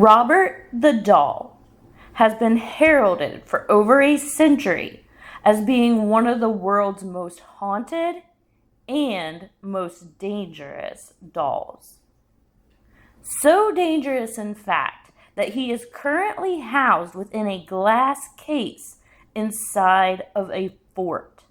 Robert the doll has been heralded for over a century as being one of the world's most haunted and most dangerous dolls. So dangerous, in fact, that he is currently housed within a glass case inside of a fort.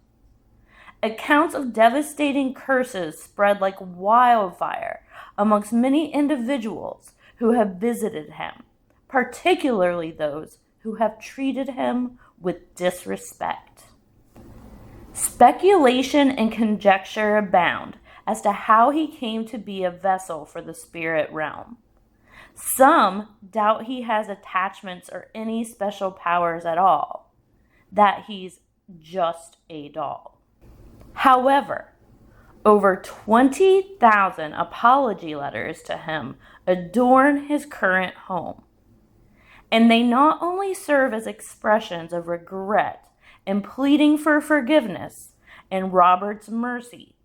Accounts of devastating curses spread like wildfire amongst many individuals who have visited him, particularly those who have treated him with disrespect. Speculation and conjecture abound as to how he came to be a vessel for the spirit realm. Some doubt he has attachments or any special powers at all, that he's just a doll. However, over 20,000 apology letters to him adorn his current home, and they not only serve as expressions of regret and pleading for forgiveness and Robert's mercy,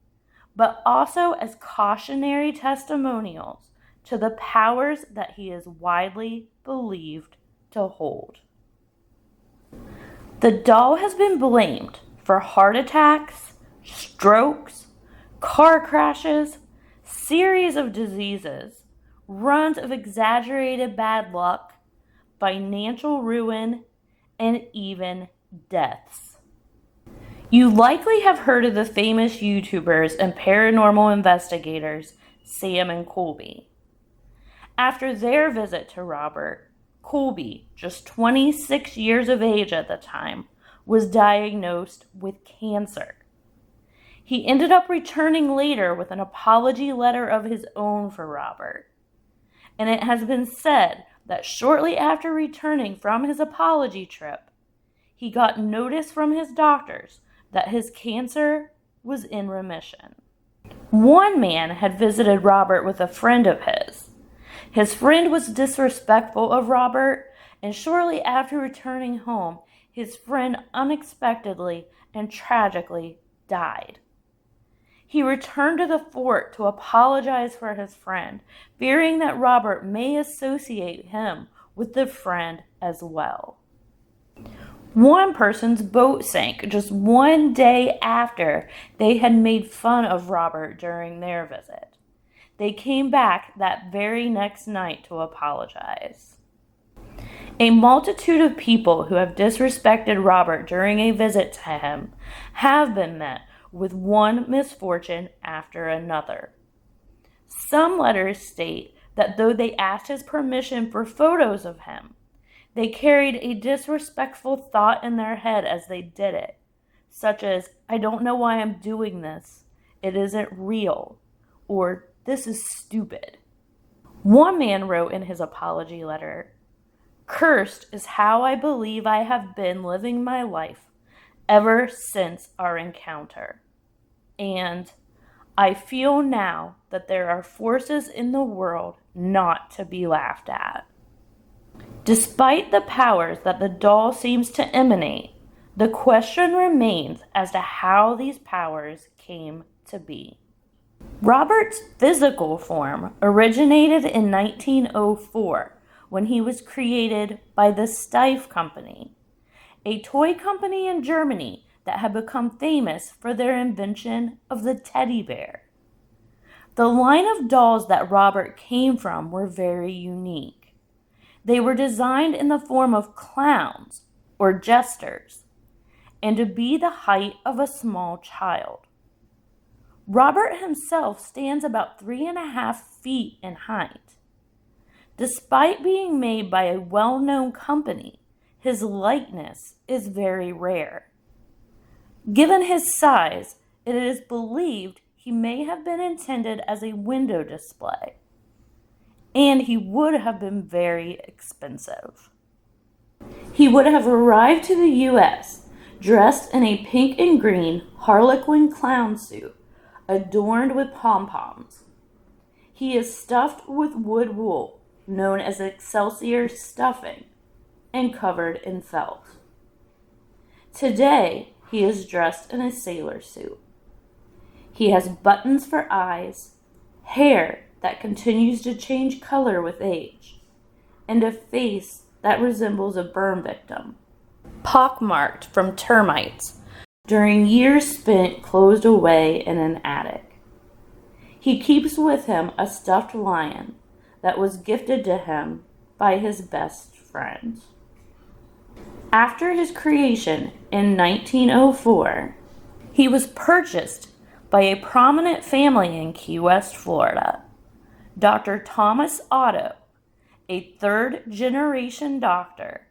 but also as cautionary testimonials to the powers that he is widely believed to hold. The doll has been blamed for heart attacks, strokes, car crashes, series of diseases, runs of exaggerated bad luck, financial ruin, and even deaths. You likely have heard of the famous YouTubers and paranormal investigators Sam and Colby. After their visit to Robert, Colby, just 26 years of age at the time, was diagnosed with cancer. He ended up returning later with an apology letter of his own for Robert. And it has been said that shortly after returning from his apology trip, he got notice from his doctors that his cancer was in remission. One man had visited Robert with a friend of his. His friend was disrespectful of Robert, and shortly after returning home, his friend unexpectedly and tragically died. He returned to the fort to apologize for his friend, fearing that Robert may associate him with the friend as well. One person's boat sank just one day after they had made fun of Robert during their visit. They came back that very next night to apologize. A multitude of people who have disrespected Robert during a visit to him have been met with one misfortune after another. Some letters state that though they asked his permission for photos of him, they carried a disrespectful thought in their head as they did it, such as, "I don't know why I'm doing this. It isn't real," or "This is stupid." One man wrote in his apology letter, "Cursed is how I believe I have been living my life ever since our encounter. And I feel now that there are forces in the world not to be laughed at." Despite the powers that the doll seems to emanate, the question remains as to how these powers came to be. Robert's physical form originated in 1904 when he was created by the Steiff Company, a toy company in Germany that had become famous for their invention of the teddy bear. The line of dolls that Robert came from were very unique. They were designed in the form of clowns or jesters, and to be the height of a small child. Robert himself stands about 3.5 feet in height. Despite being made by a well-known company, his likeness is very rare. Given his size, it is believed he may have been intended as a window display, and he would have been very expensive. He would have arrived to the U.S. dressed in a pink and green harlequin clown suit, adorned with pom-poms. He is stuffed with wood wool, known as Excelsior stuffing, and covered in felt. Today, he is dressed in a sailor suit. He has buttons for eyes, hair that continues to change color with age, and a face that resembles a burn victim, pockmarked from termites during years spent closed away in an attic. He keeps with him a stuffed lion that was gifted to him by his best friend. After his creation in 1904, he was purchased by a prominent family in Key West, Florida, Dr. Thomas Otto, a third-generation doctor,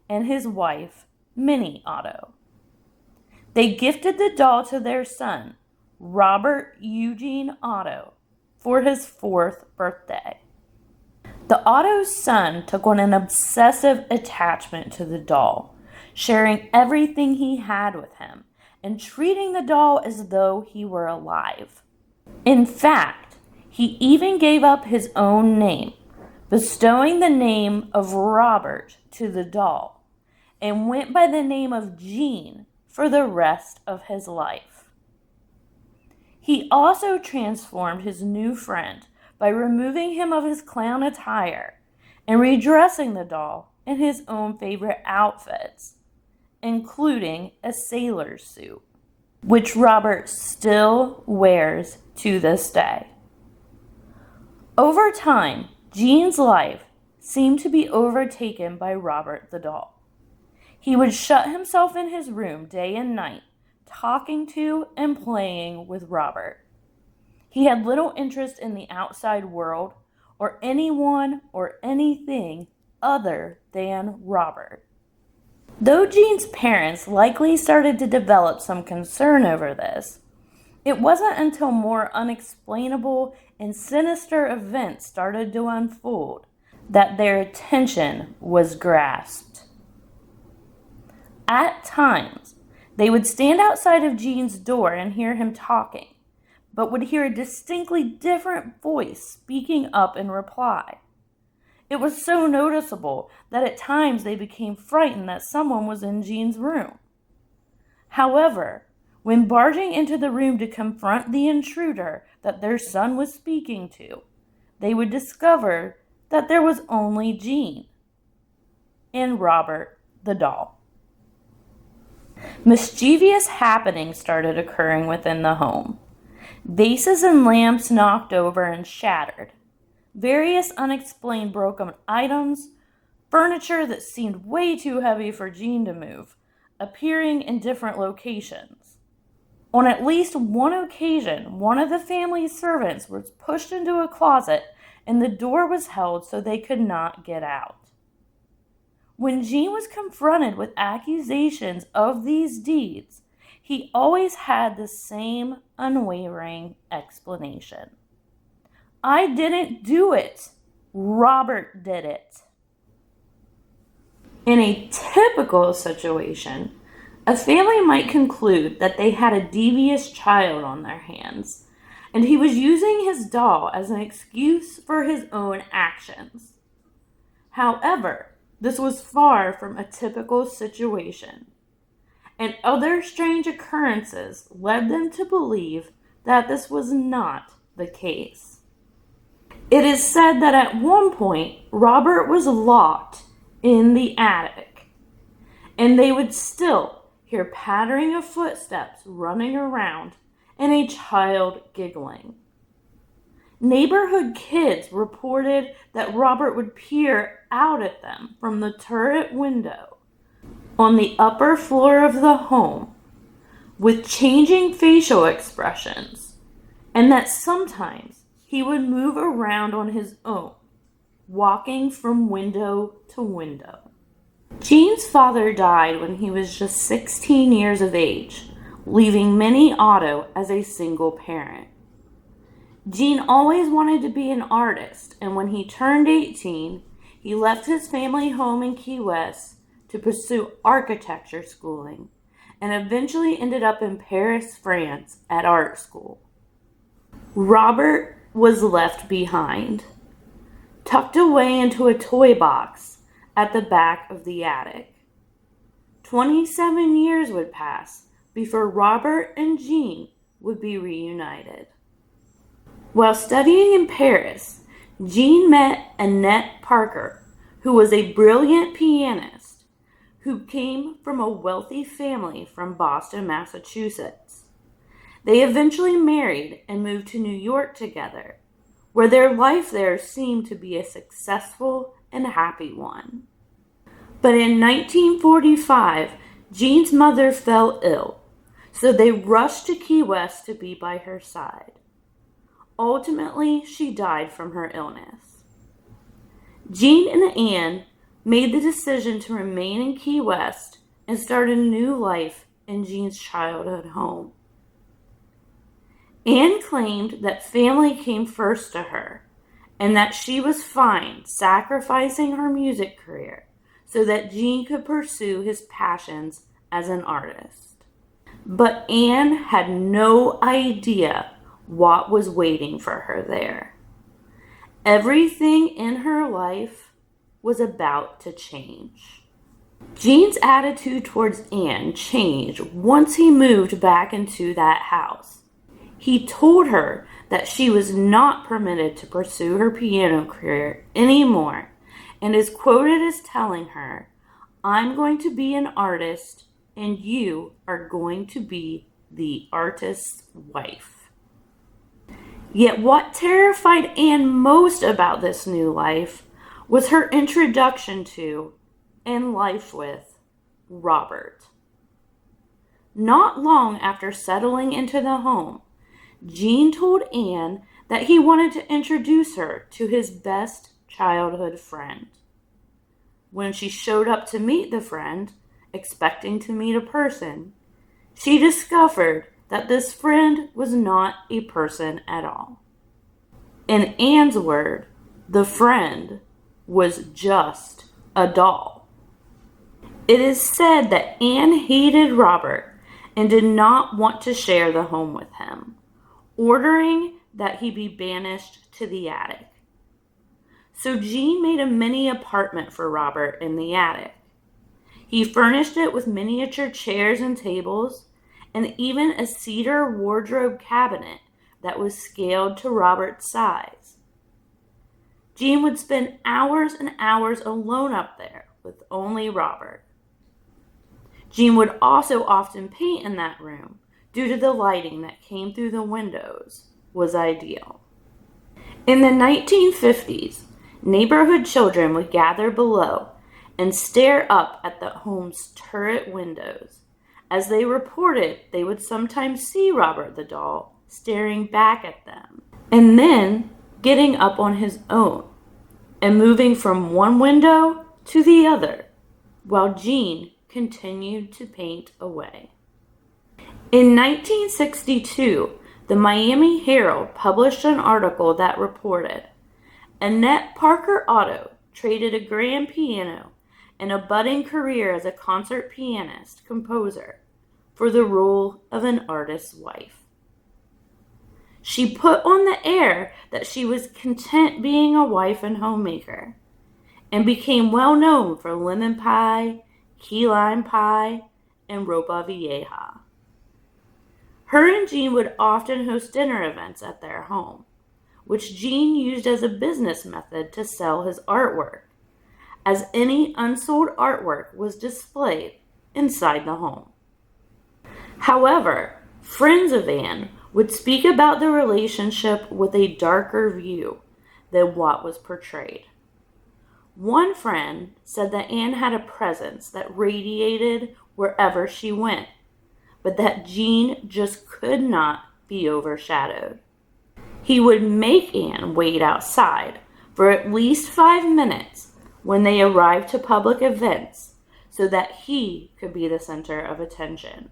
and his wife, Minnie Otto. They gifted the doll to their son, Robert Eugene Otto, for his 4th birthday. The Otto's son took on an obsessive attachment to the doll, sharing everything he had with him and treating the doll as though he were alive. In fact, he even gave up his own name, bestowing the name of Robert to the doll, and went by the name of Gene for the rest of his life. He also transformed his new friend by removing him of his clown attire and redressing the doll in his own favorite outfits, including a sailor's suit, which Robert still wears to this day. Over time, Gene's life seemed to be overtaken by Robert the doll. He would shut himself in his room day and night, talking to and playing with Robert. He had little interest in the outside world or anyone or anything other than Robert. Though Gene's parents likely started to develop some concern over this, it wasn't until more unexplainable and sinister events started to unfold that their attention was grasped. At times, they would stand outside of Gene's door and hear him talking, but would hear a distinctly different voice speaking up in reply. It was so noticeable that at times they became frightened that someone was in Gene's room. However, when barging into the room to confront the intruder that their son was speaking to, they would discover that there was only Gene and Robert the doll. Mischievous happenings started occurring within the home. Vases and lamps knocked over and shattered. Various unexplained broken items, furniture that seemed way too heavy for Gene to move, appearing in different locations. On at least one occasion, one of the family's servants was pushed into a closet and the door was held so they could not get out. When Gene was confronted with accusations of these deeds, he always had the same unwavering explanation. I didn't do it. Robert did it. In a typical situation, a family might conclude that they had a devious child on their hands, and he was using his doll as an excuse for his own actions. However, this was far from a typical situation, and other strange occurrences led them to believe that this was not the case. It is said that at one point, Robert was locked in the attic, and they would still hear pattering of footsteps running around and a child giggling. Neighborhood kids reported that Robert would peer out at them from the turret window on the upper floor of the home with changing facial expressions, and that sometimes he would move around on his own, walking from window to window. Gene's father died when he was just 16 years of age, leaving Minnie Otto as a single parent. Gene always wanted to be an artist, and when he turned 18, he left his family home in Key West to pursue architecture schooling, and eventually ended up in Paris, France at art school. Robert was left behind, tucked away into a toy box at the back of the attic. 27 years would pass before Robert and Gene would be reunited. While studying in Paris, Gene met Annette Parker, who was a brilliant pianist who came from a wealthy family from Boston, Massachusetts. They eventually married and moved to New York together, where their life there seemed to be a successful and happy one. But in 1945, Jean's mother fell ill, so they rushed to Key West to be by her side. Ultimately, she died from her illness. Jean and Anne made the decision to remain in Key West and start a new life in Jean's childhood home. Anne claimed that family came first to her and that she was fine sacrificing her music career so that Jean could pursue his passions as an artist. But Anne had no idea what was waiting for her there. Everything in her life was about to change. Jean's attitude towards Anne changed once he moved back into that house. He told her that she was not permitted to pursue her piano career anymore and is quoted as telling her, "I'm going to be an artist and you are going to be the artist's wife." Yet what terrified Anne most about this new life was her introduction to and life with Robert. Not long after settling into the home, Jean told Anne that he wanted to introduce her to his best childhood friend. When she showed up to meet the friend, expecting to meet a person, she discovered that this friend was not a person at all. In Anne's word, the friend was just a doll. It is said that Anne hated Robert and did not want to share the home with him, ordering that he be banished to the attic. So Jean made a mini apartment for Robert in the attic. He furnished it with miniature chairs and tables, and even a cedar wardrobe cabinet that was scaled to Robert's size. Jean would spend hours and hours alone up there with only Robert. Jean would also often paint in that room due to the lighting that came through the windows was ideal. In the 1950s, neighborhood children would gather below and stare up at the home's turret windows. As they reported, they would sometimes see Robert the doll staring back at them, and then getting up on his own and moving from one window to the other, while Jean continued to paint away. In 1962, the Miami Herald published an article that reported, Annette Parker Otto traded a grand piano and a budding career as a concert pianist, composer, for the role of an artist's wife. She put on the air that she was content being a wife and homemaker, and became well known for lemon pie, key lime pie, and ropa vieja. Her and Jean would often host dinner events at their home, which Jean used as a business method to sell his artwork, as any unsold artwork was displayed inside the home. However, friends of Anne would speak about the relationship with a darker view than what was portrayed. One friend said that Anne had a presence that radiated wherever she went, but that Jean just could not be overshadowed. He would make Anne wait outside for at least 5 minutes when they arrived to public events so that he could be the center of attention.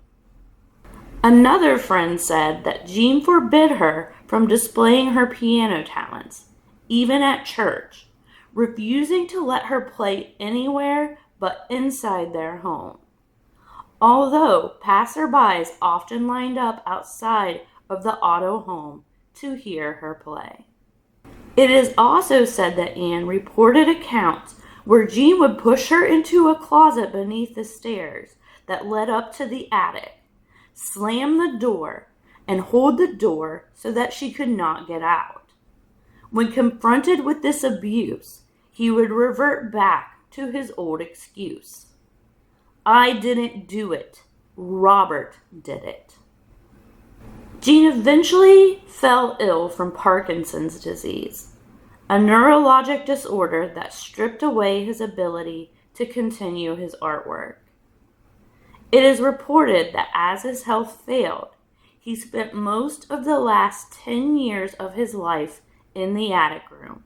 Another friend said that Jean forbid her from displaying her piano talents, even at church, refusing to let her play anywhere but inside their home. Although passerbys often lined up outside of the Otto home to hear her play. It is also said that Anne reported accounts where Jean would push her into a closet beneath the stairs that led up to the attic, slam the door, and hold the door so that she could not get out. When confronted with this abuse, he would revert back to his old excuse. I didn't do it. Robert did it. Jean eventually fell ill from Parkinson's disease, a neurologic disorder that stripped away his ability to continue his artwork. It is reported that as his health failed, he spent most of the last 10 years of his life in the attic room,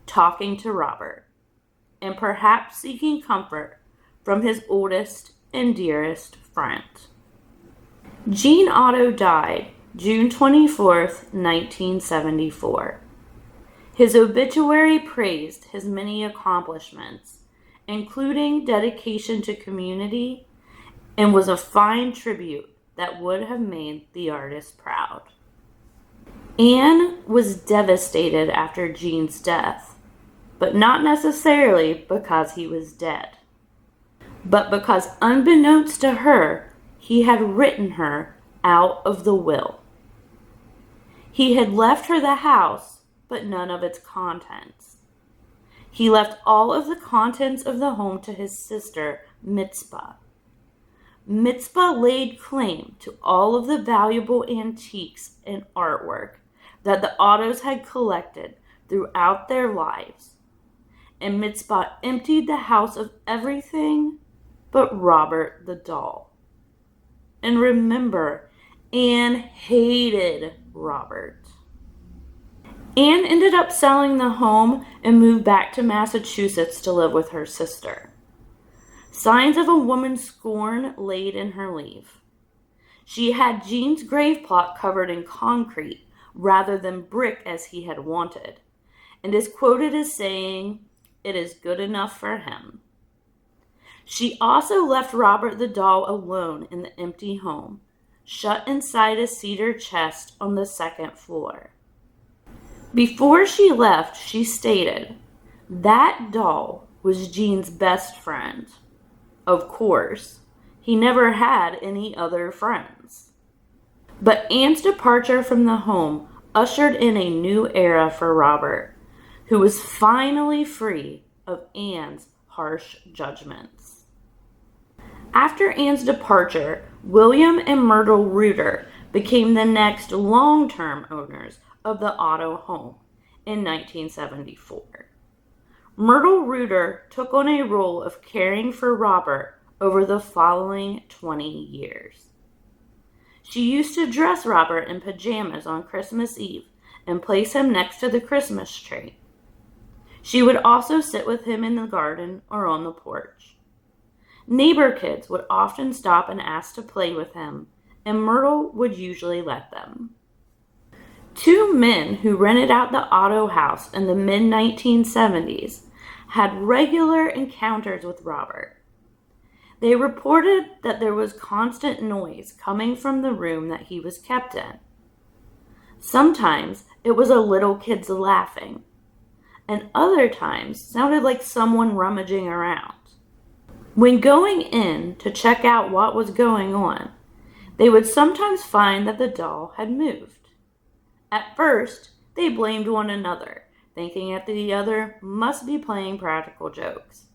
talking to Robert, and perhaps seeking comfort from his oldest and dearest friend. Jean Otto died June 24th, 1974. His obituary praised his many accomplishments, including dedication to community, and was a fine tribute that would have made the artist proud. Anne was devastated after Jean's death, but not necessarily because he was dead, but because unbeknownst to her, he had written her out of the will. He had left her the house, but none of its contents. He left all of the contents of the home to his sister, Mitzpah. Mitzpah laid claim to all of the valuable antiques and artwork that the Ottos had collected throughout their lives, and Mitzpah emptied the house of everything but Robert the doll. And remember, Anne hated Robert. Anne ended up selling the home and moved back to Massachusetts to live with her sister. Signs of a woman's scorn laid in her leave. She had Jean's grave plot covered in concrete rather than brick as he had wanted, and is quoted as saying, "It is good enough for him." She also left Robert the doll alone in the empty home, shut inside a cedar chest on the second floor. Before she left, she stated, "That doll was Jean's best friend. Of course, he never had any other friends." But Anne's departure from the home ushered in a new era for Robert, who was finally free of Anne's harsh judgments. After Anne's departure, William and Myrtle Reuter became the next long-term owners of the Otto home in 1974. Myrtle Reuter took on a role of caring for Robert over the following 20 years. She used to dress Robert in pajamas on Christmas Eve and place him next to the Christmas tree. She would also sit with him in the garden or on the porch. Neighbor kids would often stop and ask to play with him, and Myrtle would usually let them. Two men who rented out the Otto house in the mid-1970s had regular encounters with Robert. They reported that there was constant noise coming from the room that he was kept in. Sometimes it was a little kid's laughing, and other times sounded like someone rummaging around. When going in to check out what was going on, they would sometimes find that the doll had moved. At first, they blamed one another, thinking that the other must be playing practical jokes.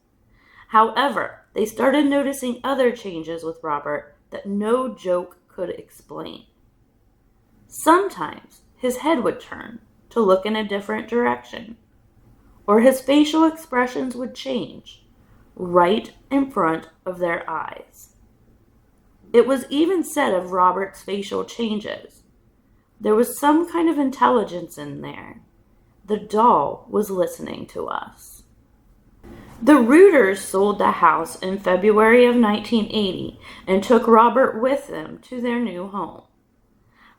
However, they started noticing other changes with Robert that no joke could explain. Sometimes his head would turn to look in a different direction, or his facial expressions would change right in front of their eyes. It was even said of Robert's facial changes, there was some kind of intelligence in there. The doll was listening to us. The Reuters sold the house in February of 1980 and took Robert with them to their new home.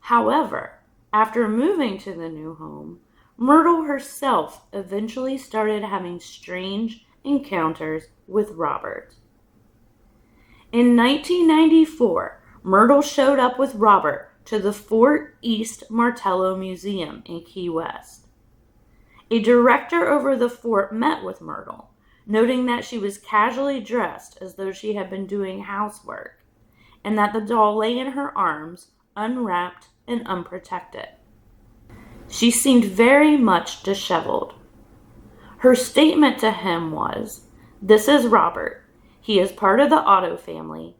However, after moving to the new home, Myrtle herself eventually started having strange encounters with Robert. In 1994, Myrtle showed up with Robert to the Fort East Martello Museum in Key West. A director over the fort met with Myrtle, noting that she was casually dressed as though she had been doing housework, and that the doll lay in her arms, unwrapped and unprotected. She seemed very much disheveled. Her statement to him was, "This is Robert. He is part of the Otto family.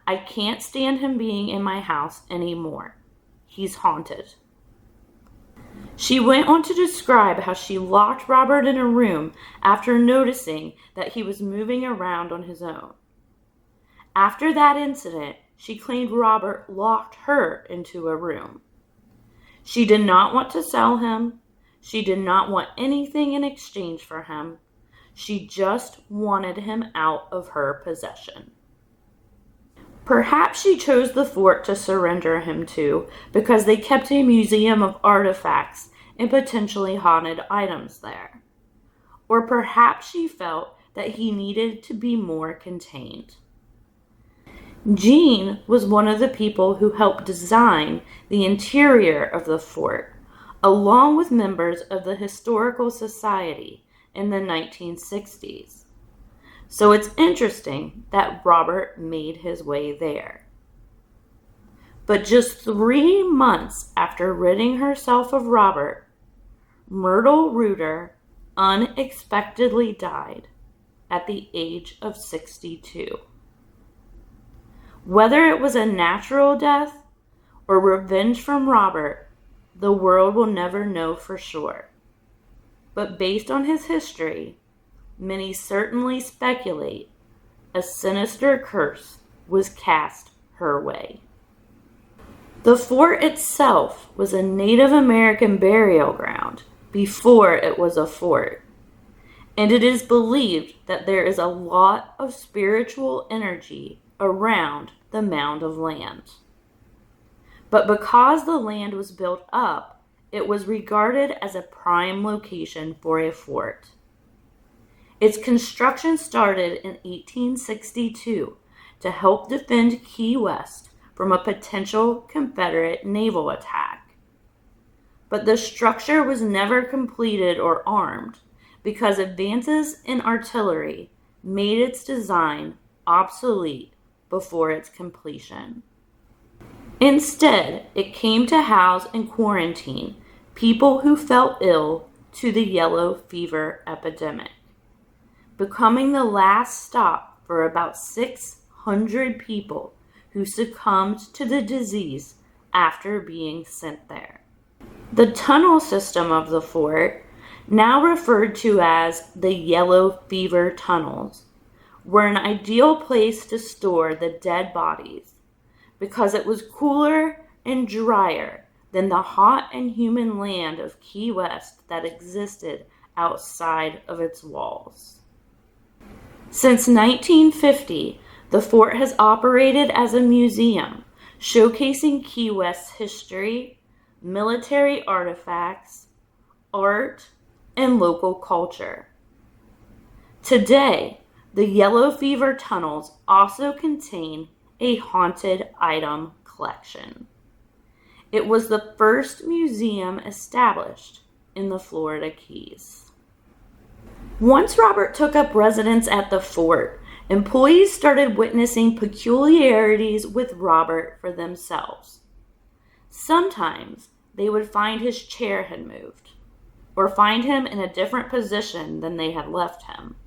I can't stand him being in my house anymore. He's haunted." She went on to describe how she locked Robert in a room after noticing that he was moving around on his own. After that incident, she claimed Robert locked her into a room. She did not want to sell him. She did not want anything in exchange for him. She just wanted him out of her possession. Perhaps she chose the fort to surrender him to because they kept a museum of artifacts and potentially haunted items there. Or perhaps she felt that he needed to be more contained. Jean was one of the people who helped design the interior of the fort, along with members of the Historical Society in the 1960s. So it's interesting that Robert made his way there. But just 3 months after ridding herself of Robert, Myrtle Reuter unexpectedly died at the age of 62. Whether it was a natural death or revenge from Robert, the world will never know for sure. But based on his history, many certainly speculate a sinister curse was cast her way. The fort itself was a Native American burial ground before it was a fort, and it is believed that there is a lot of spiritual energy around the mound of land. But because the land was built up, it was regarded as a prime location for a fort. Its construction started in 1862 to help defend Key West from a potential Confederate naval attack. But the structure was never completed or armed because advances in artillery made its design obsolete before its completion. Instead, it came to house and quarantine people who fell ill to the yellow fever epidemic, becoming the last stop for about 600 people who succumbed to the disease after being sent there. The tunnel system of the fort, now referred to as the yellow fever tunnels, were an ideal place to store the dead bodies because it was cooler and drier than the hot and humid land of Key West that existed outside of its walls. Since 1950, the fort has operated as a museum showcasing Key West's history, military artifacts, art, and local culture. Today, the Yellow Fever tunnels also contain a haunted item collection. It was the first museum established in the Florida Keys. Once Robert took up residence at the fort, employees started witnessing peculiarities with Robert for themselves. Sometimes they would find his chair had moved, or find him in a different position than they had left him.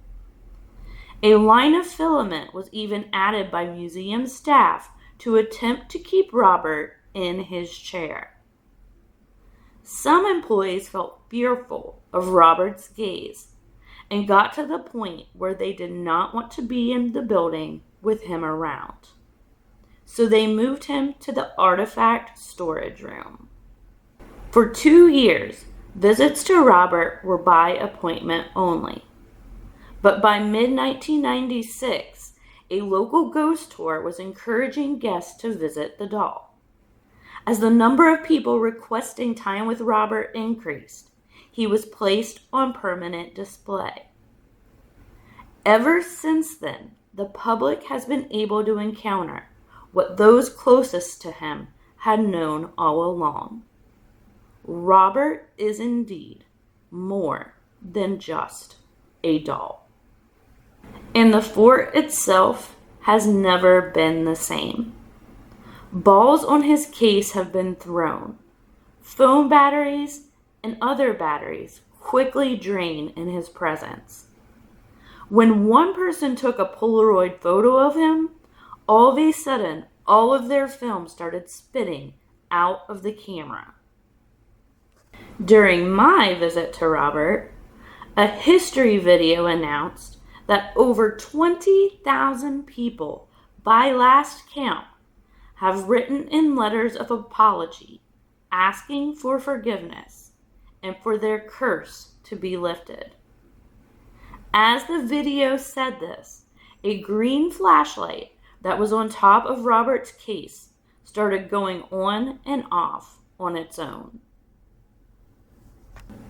A line of filament was even added by museum staff to attempt to keep Robert in his chair. Some employees felt fearful of Robert's gaze and got to the point where they did not want to be in the building with him around. So they moved him to the artifact storage room. For 2 years, visits to Robert were by appointment only. But by mid-1996, a local ghost tour was encouraging guests to visit the doll. As the number of people requesting time with Robert increased, he was placed on permanent display. Ever since then, the public has been able to encounter what those closest to him had known all along. Robert is indeed more than just a doll. And the fort itself has never been the same. Balls on his case have been thrown. Foam batteries and other batteries quickly drain in his presence. When one person took a Polaroid photo of him, all of a sudden, all of their film started spitting out of the camera. During my visit to Robert, a history video announced that over 20,000 people, by last count, have written in letters of apology, asking for forgiveness and for their curse to be lifted. As the video said this, a green flashlight that was on top of Robert's case started going on and off on its own.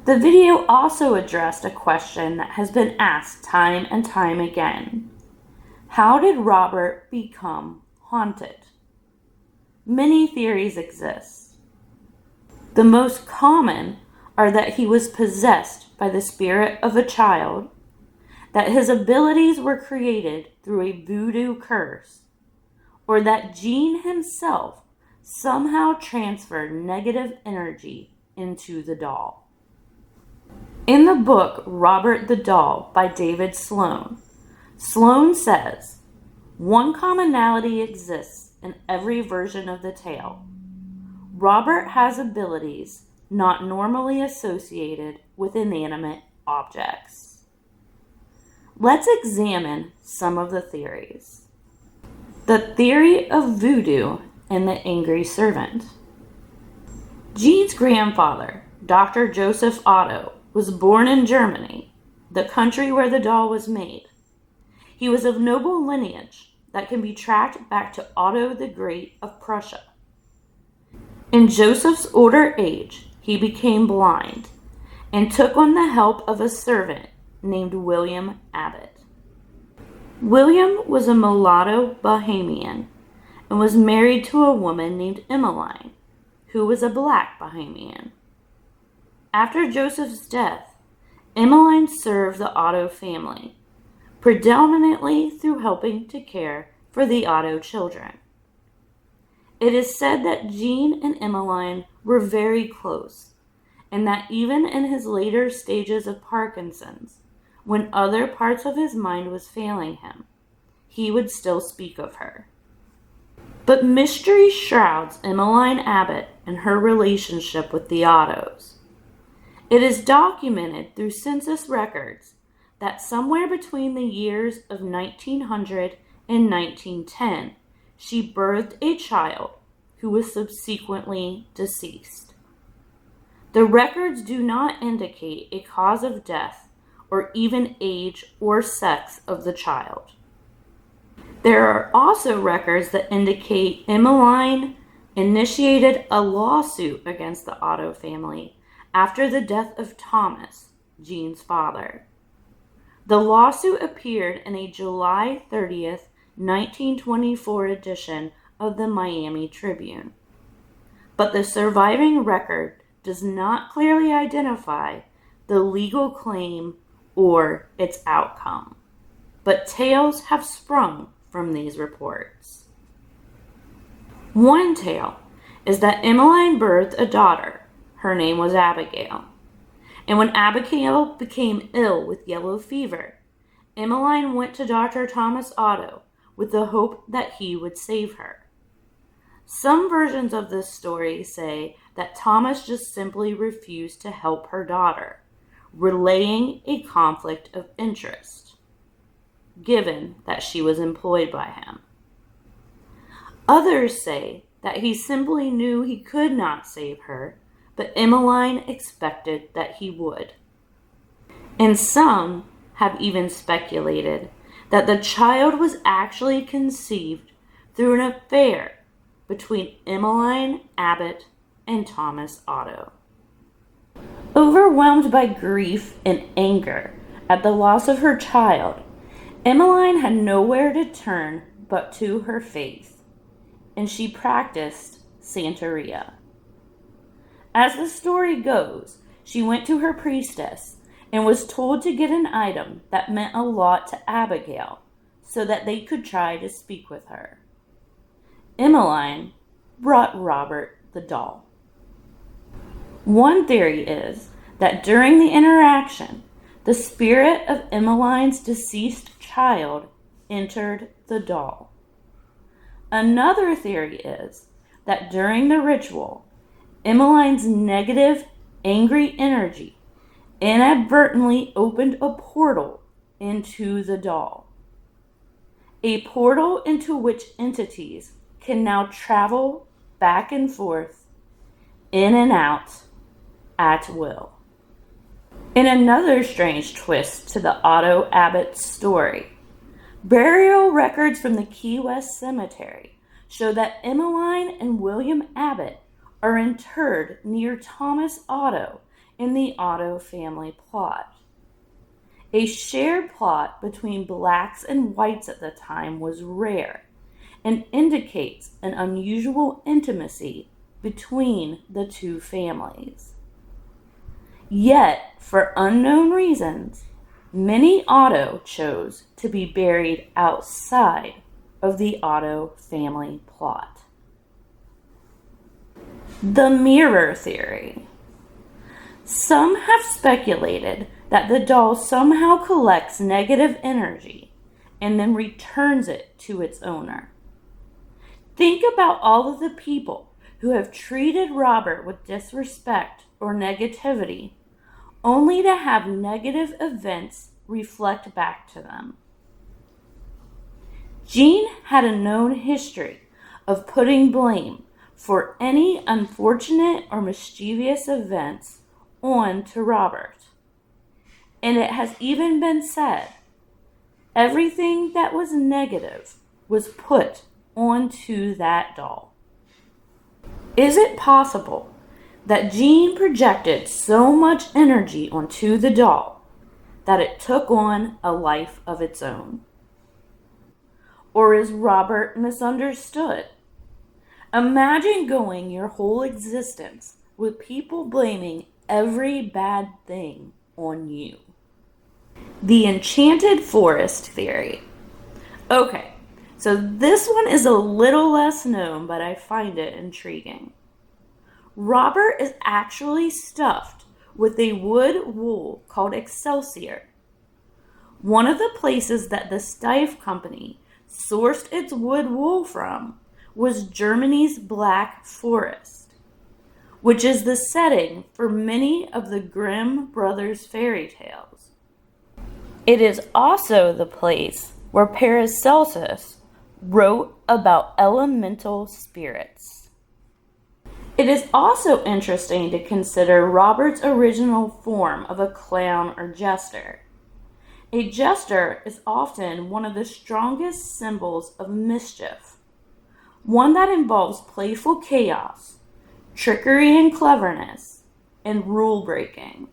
The video also addressed a question that has been asked time and time again. How did Robert become haunted? Many theories exist. The most common are that he was possessed by the spirit of a child, that his abilities were created through a voodoo curse, or that Gene himself somehow transferred negative energy into the doll. In the book Robert the Doll by David Sloan, Sloan says, one commonality exists in every version of the tale. Robert has abilities not normally associated with inanimate objects. Let's examine some of the theories. The theory of voodoo and the angry servant. Gene's grandfather, Dr. Joseph Otto, was born in Germany, the country where the doll was made. He was of noble lineage that can be tracked back to Otto the Great of Prussia. In Joseph's older age, he became blind and took on the help of a servant named William Abbott. William was a mulatto Bahamian and was married to a woman named Emmeline, who was a black Bahamian. After Joseph's death, Emmeline served the Otto family, predominantly through helping to care for the Otto children. It is said that Gene and Emmeline were very close, and that even in his later stages of Parkinson's, when other parts of his mind was failing him, he would still speak of her. But mystery shrouds Emmeline Abbott and her relationship with the Ottos. It is documented through census records that somewhere between the years of 1900 and 1910, she birthed a child who was subsequently deceased. The records do not indicate a cause of death or even age or sex of the child. There are also records that indicate Emmeline initiated a lawsuit against the Otto family after the death of Thomas, Gene's father. The lawsuit appeared in a July 30th, 1924 edition of the Miami Tribune. But the surviving record does not clearly identify the legal claim or its outcome. But tales have sprung from these reports. One tale is that Emmeline birthed a daughter. Her name was Abigail. And when Abigail became ill with yellow fever, Emmeline went to Dr. Thomas Otto with the hope that he would save her. Some versions of this story say that Thomas just simply refused to help her daughter, relaying a conflict of interest, given that she was employed by him. Others say that he simply knew he could not save her, but Emmeline expected that he would. And some have even speculated that the child was actually conceived through an affair between Emmeline Abbott and Thomas Otto. Overwhelmed by grief and anger at the loss of her child, Emmeline had nowhere to turn but to her faith, and she practiced Santeria. As the story goes, she went to her priestess and was told to get an item that meant a lot to Abigail so that they could try to speak with her. Emmeline brought Robert the doll. One theory is that during the interaction, the spirit of Emmeline's deceased child entered the doll. Another theory is that during the ritual, Emmeline's negative, angry energy inadvertently opened a portal into the doll. A portal into which entities can now travel back and forth, in and out, at will. In another strange twist to the Otto Abbott story, burial records from the Key West Cemetery show that Emmeline and William Abbott are interred near Thomas Otto in the Otto family plot. A shared plot between blacks and whites at the time was rare and indicates an unusual intimacy between the two families. Yet, for unknown reasons, many Otto chose to be buried outside of the Otto family plot. The mirror theory. Some have speculated that the doll somehow collects negative energy and then returns it to its owner. Think about all of the people who have treated Robert with disrespect or negativity, only to have negative events reflect back to them. Jean had a known history of putting blame for any unfortunate or mischievous events on to Robert. And it has even been said, everything that was negative was put onto that doll. Is it possible that Jean projected so much energy onto the doll that it took on a life of its own? Or is Robert misunderstood? Imagine going your whole existence with people blaming every bad thing on you. The enchanted forest theory. Okay, so this one is a little less known, but I find it intriguing. Robert is actually stuffed with a wood wool called Excelsior. One of the places that the Steiff Company sourced its wood wool from was Germany's Black Forest, which is the setting for many of the Grimm brothers' fairy tales. It is also the place where Paracelsus wrote about elemental spirits. It is also interesting to consider Robert's original form of a clown or jester. A jester is often one of the strongest symbols of mischief, one that involves playful chaos, trickery and cleverness, and rule breaking.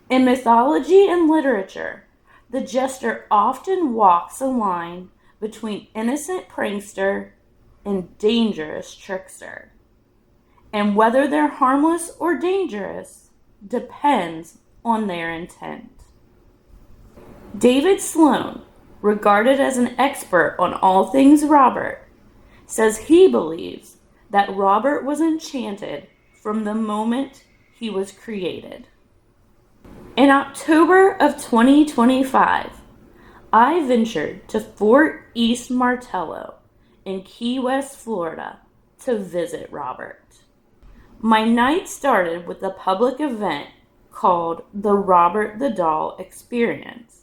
In mythology and literature, the jester often walks a line between innocent prankster and dangerous trickster. And whether they're harmless or dangerous depends on their intent. David Sloan, regarded as an expert on all things Robert, says he believes that Robert was enchanted from the moment he was created. In October of 2025, I ventured to Fort East Martello in Key West, Florida, to visit Robert. My night started with a public event called the Robert the Doll Experience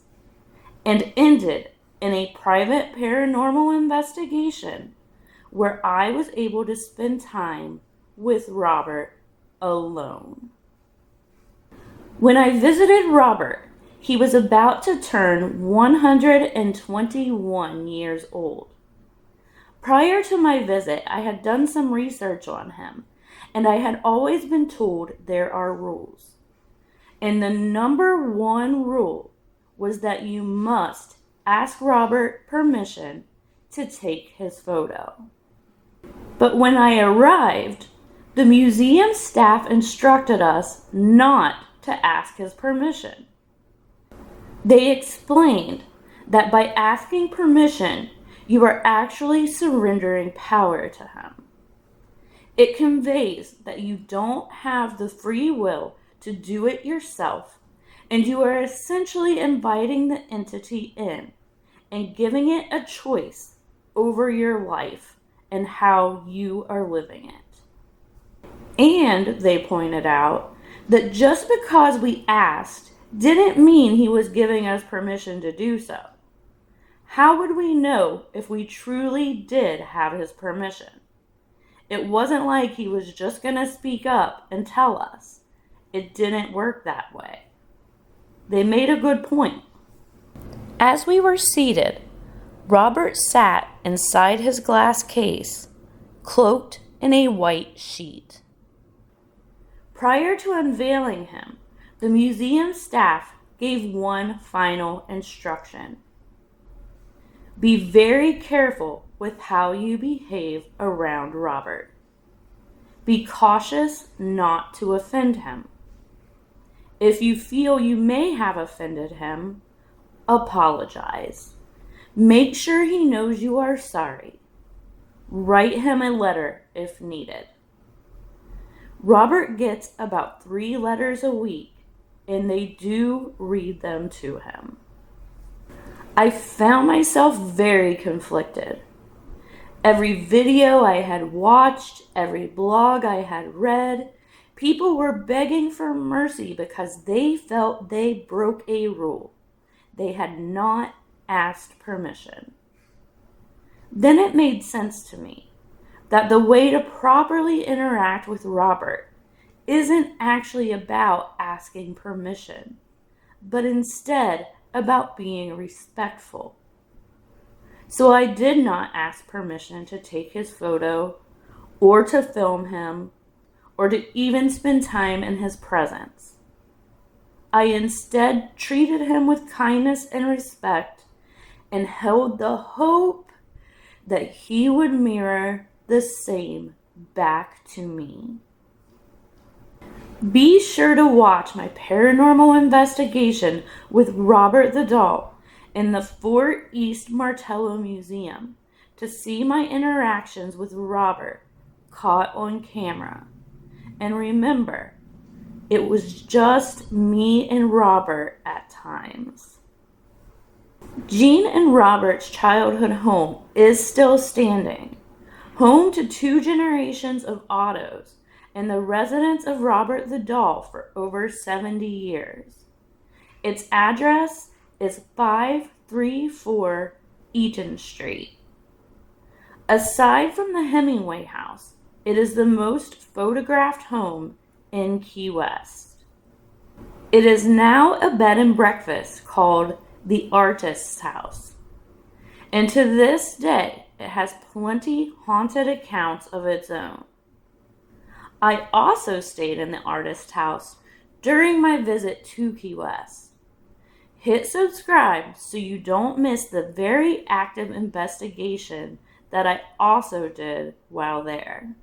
and ended in a private paranormal investigation where I was able to spend time with Robert alone. When I visited Robert, he was about to turn 121 years old. Prior to my visit, I had done some research on him, and I had always been told there are rules. And the number one rule was that you must ask Robert permission to take his photo. But when I arrived, the museum staff instructed us not to ask his permission. They explained that by asking permission, you are actually surrendering power to him. It conveys that you don't have the free will to do it yourself, and you are essentially inviting the entity in and giving it a choice over your life and how you are living it. And they pointed out that just because we asked didn't mean he was giving us permission to do so. How would we know if we truly did have his permission? It wasn't like he was just going to speak up and tell us. It didn't work that way. They made a good point. As we were seated, Robert sat inside his glass case, cloaked in a white sheet. Prior to unveiling him, the museum staff gave one final instruction. Be very careful with how you behave around Robert. Be cautious not to offend him. If you feel you may have offended him, apologize. Make sure he knows you are sorry. Write him a letter if needed. Robert gets about 3 letters a week, and they do read them to him. I found myself very conflicted. Every video I had watched, every blog I had read, people were begging for mercy because they felt they broke a rule. They had not asked permission. Then it made sense to me that the way to properly interact with Robert isn't actually about asking permission, but instead about being respectful. So I did not ask permission to take his photo or to film him or to even spend time in his presence. I instead treated him with kindness and respect and held the hope that he would mirror the same back to me. Be sure to watch my paranormal investigation with Robert the Doll in the Fort East Martello Museum to see my interactions with Robert caught on camera. And remember, it was just me and Robert at times. Jean and Robert's childhood home is still standing, home to 2 generations of Ottos and the residence of Robert the Doll for over 70 years. Its address is 534 Eaton Street. Aside from the Hemingway house, it is the most photographed home in Key West. It is now a bed and breakfast called the Artist's House. And to this day, it has plenty haunted accounts of its own. I also stayed in the Artist's House during my visit to Key West. Hit subscribe so you don't miss the very active investigation that I also did while there.